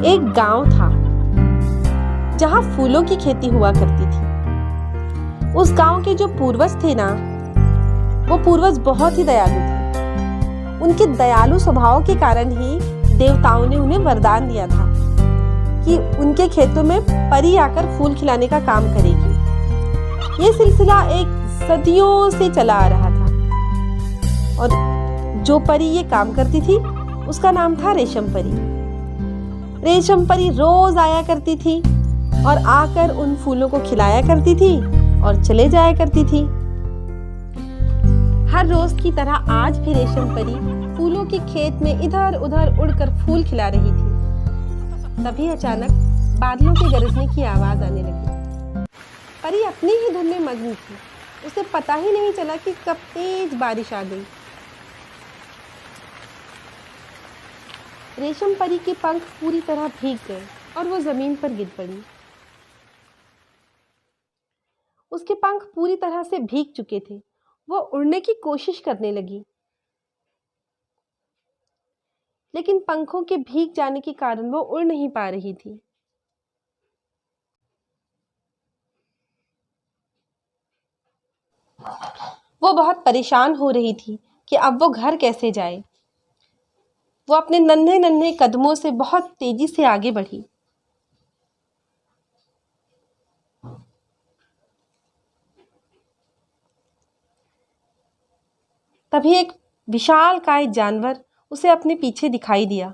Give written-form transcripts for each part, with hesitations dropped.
एक गांव था जहां फूलों की खेती हुआ करती थी। उस गांव के जो पूर्वज थे ना, वो पूर्वज बहुत ही दयालु थे। उनके दयालु स्वभाव के कारण ही देवताओं ने उन्हें वरदान दिया था कि उनके खेतों में परी आकर फूल खिलाने का काम करेगी। ये सिलसिला एक सदियों से चला आ रहा था और जो परी ये काम करती थी उसका नाम था रेशम परी। रेशम परी रोज आया करती थी और आकर उन फूलों को खिलाया करती थी और चले जाया करती थी। हर रोज की तरह आज भी रेशम परी फूलों के खेत में इधर उधर उड़कर फूल खिला रही थी। तभी अचानक बादलों के गरजने की आवाज आने लगी। परी अपनी ही धुन में मग्न थी। उसे पता ही नहीं चला कि कब तेज बारिश आ गई। रेशम परी के पंख पूरी तरह भीग गए और वो जमीन पर गिर पड़ी। उसके पंख पूरी तरह से भीग चुके थे। वो उड़ने की कोशिश करने लगी, लेकिन पंखों के भीग जाने के कारण वो उड़ नहीं पा रही थी। वो बहुत परेशान हो रही थी कि अब वो घर कैसे जाए। वो अपने नन्हे नन्हे कदमों से बहुत तेजी से आगे बढ़ी। तभी एक विशालकाय जानवर उसे अपने पीछे दिखाई दिया।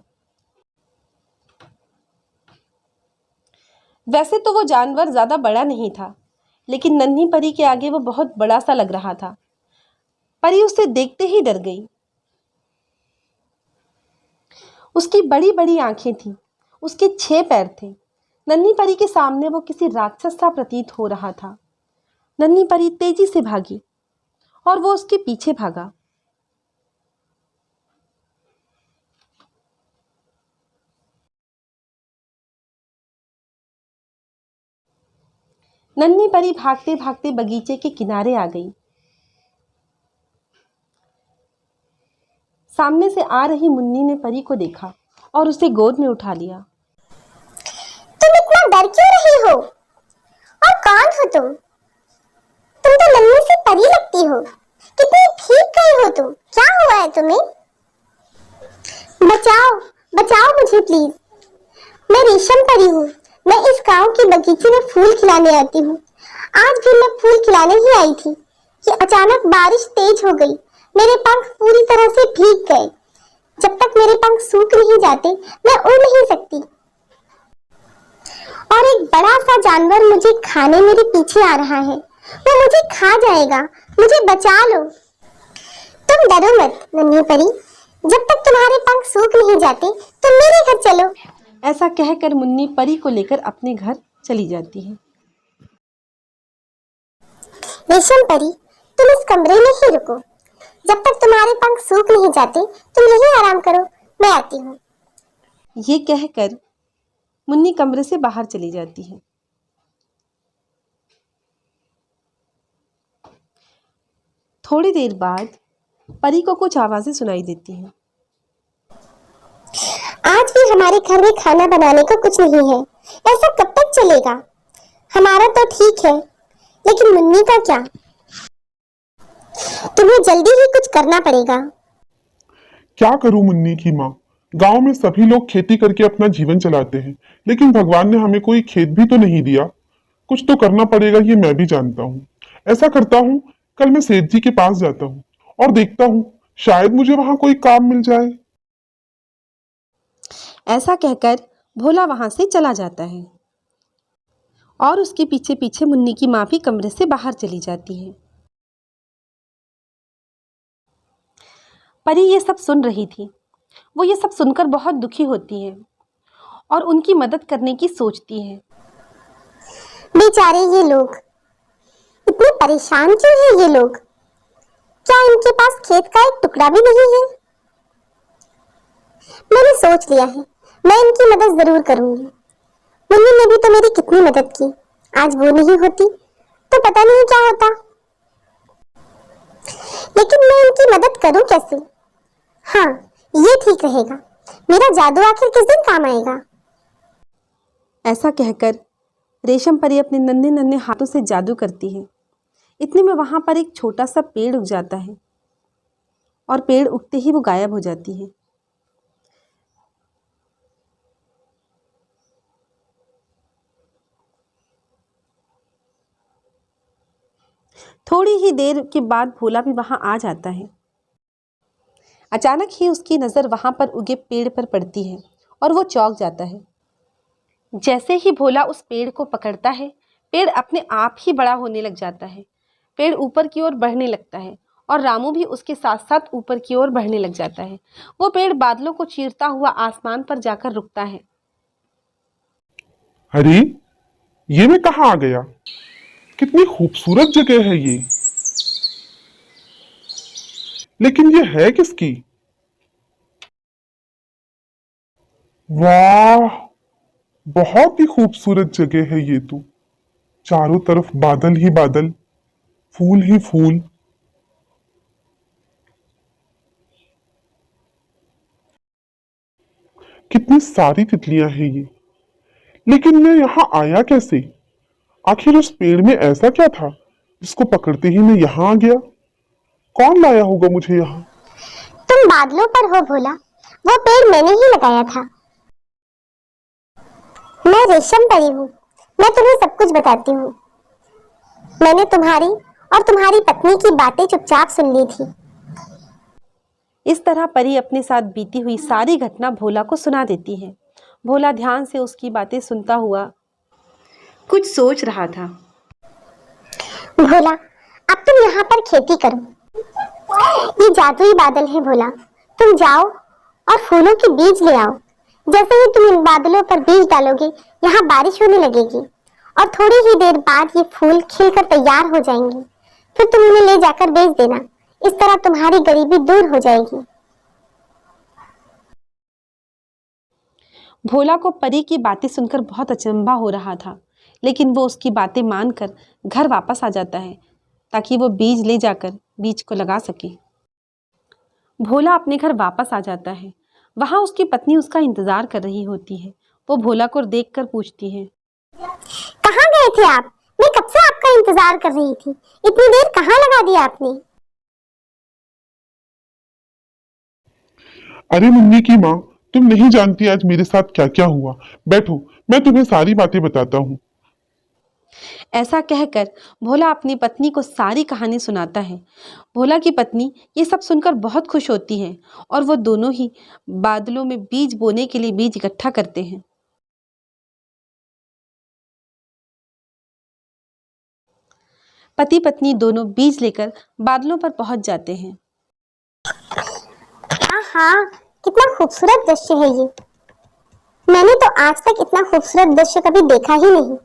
वैसे तो वो जानवर ज्यादा बड़ा नहीं था, लेकिन नन्ही परी के आगे वो बहुत बड़ा सा लग रहा था। परी उसे देखते ही डर गई। उसकी बड़ी बड़ी आंखें थीं, उसके 6 पैर थे। नन्ही परी के सामने वो किसी राक्षस सा प्रतीत हो रहा था। नन्ही परी तेजी से भागी और वो उसके पीछे भागा। नन्ही परी भागते भागते बगीचे के किनारे आ गई। सामने से आ रही मुन्नी ने परी को देखा और उसे गोद में उठा लिया। तुम इतना डर क्यों रही हो? और कौन हो तुम? तुम तो नन्ही सी परी लगती हो। कितनी ठीक गए हो तुम। क्या हुआ है तुम्हें? बचाओ, बचाओ मुझे प्लीज। मैं रेशम परी हूँ। मैं इस गांव के बगीचे में फूल खिलाने आती हूँ। आज भी मैं फूल खिलाने ही आई थी कि अचानक बारिश तेज हो गई। मेरे पंख पूरी तरह से भीग गए। जब तक मेरे पंख सूख नहीं जाते मैं उड़ नहीं सकती। और एक बड़ा सा जानवर मुझे खाने मेरे पीछे आ रहा है। वो मुझे खा जाएगा। मुझे बचा लो। तुम डरो मत नन्ही परी। जब तक तुम्हारे पंख सूख नहीं जाते तुम मेरे घर चलो। ऐसा कहकर मुन्नी परी को लेकर अपने घर चली जाती है। रेशम परी, तुम इस कमरे में ही रुको। जब तक तुम्हारे पंख सूख नहीं जाते तुम यहीं आराम करो। मैं आती हूँ। ये कहकर मुन्नी कमरे से बाहर चली जाती है। थोड़ी देर बाद परी को कुछ आवाजें सुनाई देती हैं। आज भी हमारे घर में खाना बनाने को कुछ नहीं है। ऐसा कब तक चलेगा? हमारा तो ठीक है, लेकिन मुन्नी का क्या? तुम्हें जल्दी ही कुछ करना पड़ेगा। क्या करूं मुन्नी की माँ? गांव में सभी लोग खेती करके अपना जीवन चलाते हैं, लेकिन भगवान ने हमें कोई खेत भी तो नहीं दिया। कुछ तो करना पड़ेगा, ये मैं भी जानता हूँ। ऐसा करता हूँ, कल मैं सेठ जी के पास जाता हूँ और देखता हूँ शायद मुझे वहां कोई काम मिल जाए। ऐसा कहकर भोला वहां से चला जाता है और उसके पीछे पीछे मुन्नी की माँ भी कमरे से बाहर चली जाती है। परी ये सब सुन रही थी। वो ये सब सुनकर बहुत दुखी होती है और उनकी मदद करने की सोचती है। बेचारे ये लोग इतने परेशान क्यों हैं? ये लोग, क्या इनके पास खेत का एक टुकड़ा भी नहीं है? मैंने सोच लिया है, मैं इनकी मदद जरूर करूंगी। मुन्नी ने भी तो मेरी कितनी मदद की। आज वो नहीं होती तो पता नहीं क्या होता। लेकिन मैं इनकी मदद करूं कैसे? हाँ, ये ठीक रहेगा। मेरा जादू आखिर किस दिन काम आएगा? ऐसा कहकर रेशम परी अपने नन्हे नन्हे हाथों से जादू करती है। इतने में वहां पर एक छोटा सा पेड़ उग जाता है और पेड़ उगते ही वो गायब हो जाती है। थोड़ी ही देर के बाद भोला भी वहां आ जाता है। अचानक ही उसकी नज़र वहां पर उगे पेड़ पर पड़ती है और वो चौंक जाता है। जैसे ही भोला उस पेड़ को पकड़ता है, पेड़ अपने आप ही बड़ा होने लग जाता है। पेड़ ऊपर की ओर बढ़ने लगता है और रामू भी उसके साथ साथ ऊपर की ओर बढ़ने लग जाता है। वो पेड़ बादलों को चीरता हुआ आसमान पर जाकर रुकता है। अरे, ये मैं कहाँ आ गया? कितनी खूबसूरत जगह है ये। लेकिन ये है किसकी? वाह, बहुत ही खूबसूरत जगह है ये तो। चारों तरफ बादल ही बादल, फूल ही फूल। कितनी सारी तितलियां हैं ये। लेकिन मैं यहाँ आया कैसे? आखिर उस पेड़ में ऐसा क्या था जिसको पकड़ते ही मैं यहाँ आ गया? कौन लाया होगा मुझे यहाँ? तुम बादलों पर हो भोला, वो पेड़ मैंने ही लगाया था। मैं रेशम परी हूँ, मैं तुम्हें सब कुछ बताती हूँ। मैंने तुम्हारी और तुम्हारी पत्नी की बातें चुपचाप सुन ली थी। इस तरह परी अपने साथ बीती हुई सारी घटना भोला को सुना देती है। भोला ध्यान से उसकी बातें सुनता हुआ कुछ सोच रहा था। भोला, अब तुम यहाँ पर खेती करो। ये जादुई बादल है भोला, तुम जाओ और फूलों के बीज ले आओ। जैसे ही तुम इन बादलों पर बीज डालोगे, यहाँ बारिश होने लगेगी और थोड़ी ही देर बाद ये फूल खिलकर तैयार हो जाएंगे। फिर तुम उन्हें ले जाकर बेच देना। इस तरह तुम्हारी गरीबी दूर हो जाएगी। भोला को परी की बातें सुनकर बहुत अचंभा हो रहा था, लेकिन वो उसकी बातें मानकर घर वापस आ जाता है ताकि वो बीज ले जाकर बीज को लगा सके। भोला अपने घर वापस आ जाता है। वहां उसकी पत्नी उसका इंतजार कर रही होती है। वो भोला को देखकर पूछती है, कहाँ गए थे आप? मैं कब से आपका इंतजार कर रही थी। इतनी देर कहाँ लगा दी आपने? अरे मुन्नी की माँ, तुम नहीं जानती आज मेरे साथ क्या क्या हुआ। बैठो, मैं तुम्हें सारी बातें बताता हूँ। ऐसा कहकर भोला अपनी पत्नी को सारी कहानी सुनाता है। भोला की पत्नी ये सब सुनकर बहुत खुश होती है और वो दोनों ही बादलों में बीज बोने के लिए बीज इकट्ठा करते हैं। पति पत्नी दोनों बीज लेकर बादलों पर पहुंच जाते हैं। हाँ, कितना खूबसूरत दृश्य है ये। मैंने तो आज तक इतना खूबसूरत दृश्य कभी देखा ही नहीं।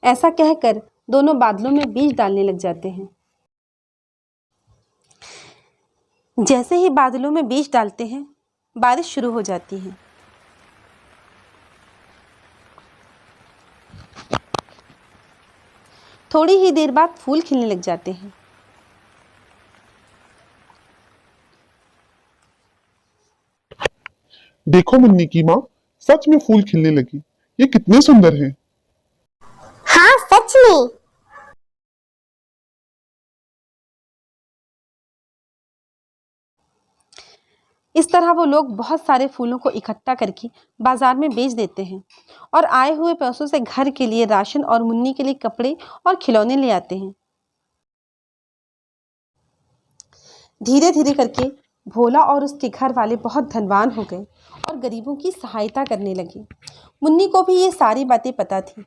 ऐसा कहकर दोनों बादलों में बीज डालने लग जाते हैं। जैसे ही बादलों में बीज डालते हैं, बारिश शुरू हो जाती है। थोड़ी ही देर बाद फूल खिलने लग जाते हैं। देखो मुन्नी की माँ, सच में फूल खिलने लगी। ये कितने सुंदर हैं। हाँ, सच में। इस तरह वो लोग बहुत सारे फूलों को इकट्ठा करके बाजार में बेच देते हैं और आए हुए पैसों से घर के लिए राशन और मुन्नी के लिए कपड़े और खिलौने ले आते हैं। धीरे धीरे करके भोला और उसके घर वाले बहुत धनवान हो गए और गरीबों की सहायता करने लगे। मुन्नी को भी ये सारी बातें पता थी।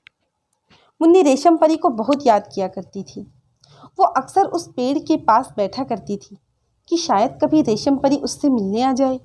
मुन्नी रेशम परी को बहुत याद किया करती थी। वो अक्सर उस पेड़ के पास बैठा करती थी कि शायद कभी रेशम परी उससे मिलने आ जाए।